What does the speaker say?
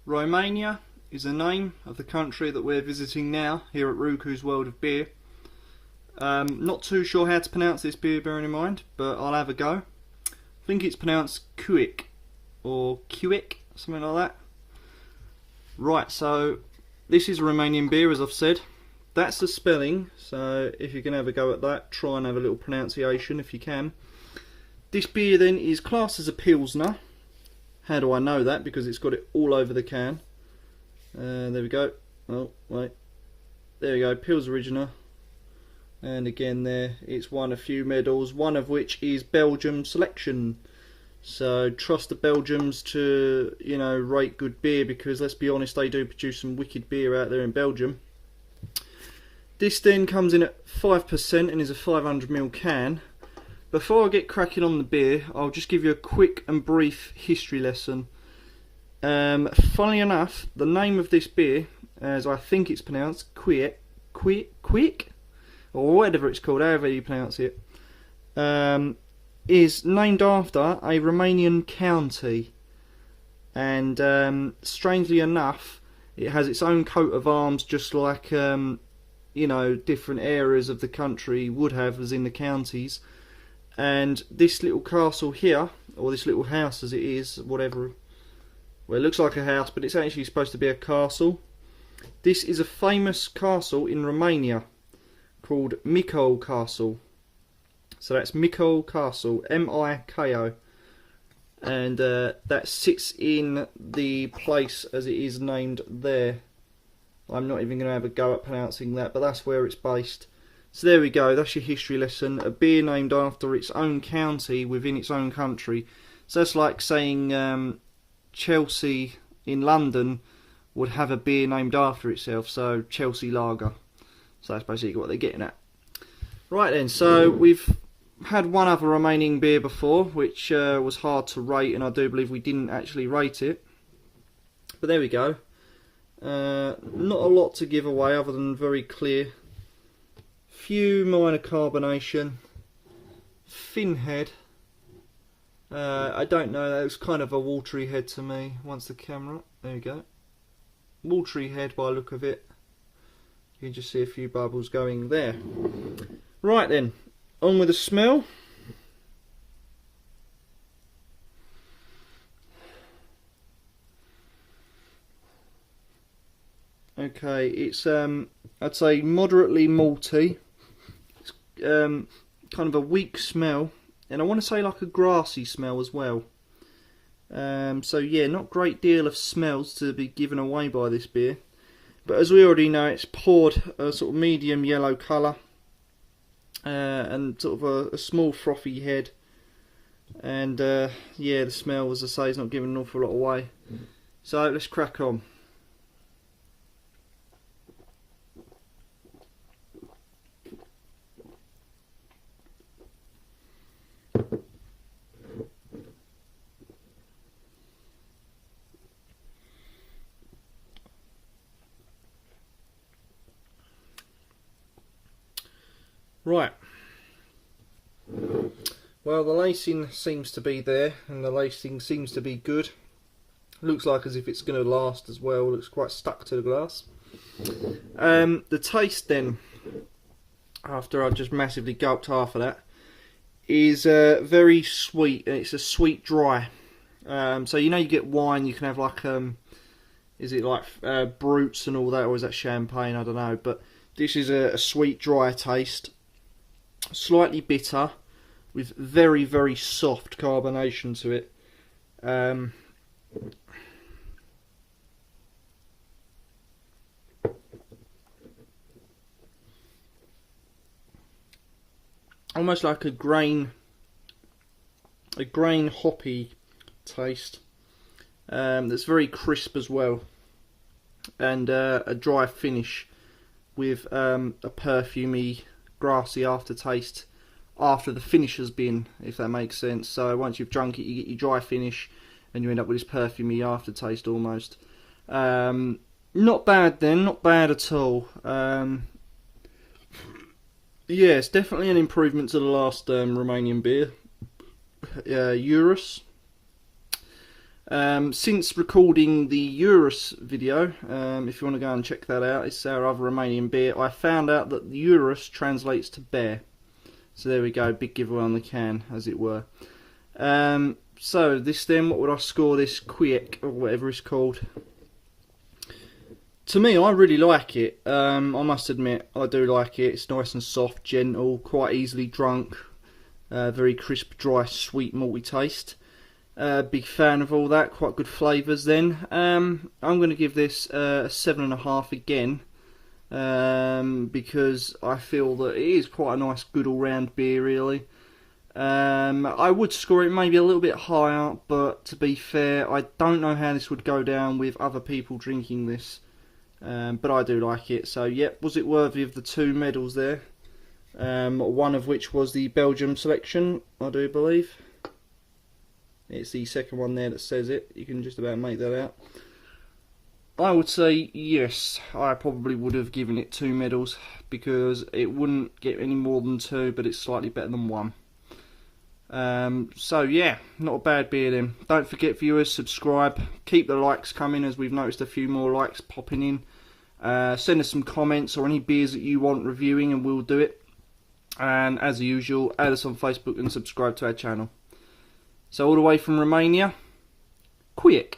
Romania is the name of the country that we're visiting now here at Ruku's World of Beer. Not too sure how to pronounce this beer, bearing in mind, but I'll have a go. I think it's pronounced Ciuc or Ciuc, something like that. Right, so this is a Romanian beer, as I've said. That's the spelling, so if you can have a go at that, try and have a little pronunciation if you can. This beer then is classed as a Pilsner. How do I know that? Because it's got it all over the can. There we go. Oh, wait. There we go, Pils Original. And again there, it's won a few medals, one of which is Belgium selection. So trust the Belgians to, you know, rate good beer, because let's be honest, they do produce some wicked beer out there in Belgium. This then comes in at 5% and is a 500ml can. Before I get cracking on the beer, I'll just give you a quick and brief history lesson. Funnily enough, the name of this beer, as I think it's pronounced, Ciuc, or whatever it's called, however you pronounce it, is named after a Romanian county. And strangely enough, it has its own coat of arms, just like you know, different areas of the country would have, as in the counties. And this little castle here, or this little house as it is, whatever, well, it looks like a house, but it's actually supposed to be a castle. This is a famous castle in Romania called Miko Castle. So that's Miko Castle, M-I-K-O. And that sits in the place as it is named there. I'm not even going to have a go at pronouncing that, but that's where it's based. So there we go, that's your history lesson. A beer named after its own county within its own country. So that's like saying Chelsea in London would have a beer named after itself, so Chelsea Lager. So that's basically what they're getting at. Right then, so we've had one other Romanian beer before, which was hard to rate, and I do believe we didn't actually rate it. But there we go. Not a lot to give away other than very clear. Few minor carbonation. Thin head. I don't know, that was kind of a watery head to me once the camera. There we go. Watery head by the look of it. You can just see a few bubbles going there. Right then, on with the smell. Okay, it's I'd say moderately malty. It's kind of a weak smell, and I want to say like a grassy smell as well. So yeah, not a great deal of smells to be given away by this beer. But as we already know, it's poured a sort of medium yellow colour, and sort of a small frothy head. And yeah, the smell, as I say, is not giving an awful lot away. So let's crack on. Right, well, the lacing seems to be there, and the lacing seems to be good. Looks like as if it's going to last as well. Looks quite stuck to the glass. The taste then, after I've just massively gulped half of that, is very sweet, and it's a sweet dry. So you know, you get wine, you can have like is it like brutes and all that, or is that champagne? I don't know, but this is a sweet dry taste. Slightly bitter, with very, very soft carbonation to it. Almost like a grain hoppy taste. That's very crisp as well, and a dry finish with a perfumey, grassy aftertaste after the finish has been, if that makes sense. So once you've drunk it, you get your dry finish and you end up with this perfumey aftertaste almost. Not bad then, not bad at all. Yeah, it's definitely an improvement to the last Romanian beer, Eurus. Since recording the Eurus video, if you want to go and check that out, it's our other Romanian beer, I found out that the Eurus translates to bear. So there we go, big giveaway on the can, as it were. So this then, what would I score this Ciuc, or whatever it's called? To me, I really like it. I must admit, I do like it. It's nice and soft, gentle, quite easily drunk. Very crisp, dry, sweet, malty taste. Big fan of all that. Quite good flavours then. I'm going to give this a 7.5 again. Because I feel that it is quite a nice, good all-round beer, really. I would score it maybe a little bit higher, but to be fair, I don't know how this would go down with other people drinking this. But I do like it. So, yep, was it worthy of the 2 medals there? One of which was the Belgium selection, I do believe. It's the second one there that says it. You can just about make that out. I would say yes, I probably would have given it 2 medals because it wouldn't get any more than 2, but it's slightly better than 1. So yeah, not a bad beer then. Don't forget, viewers, subscribe. Keep the likes coming, as we've noticed a few more likes popping in. Send us some comments or any beers that you want reviewing and we'll do it. And as usual, add us on Facebook and subscribe to our channel. So all the way from Romania, Ciuc.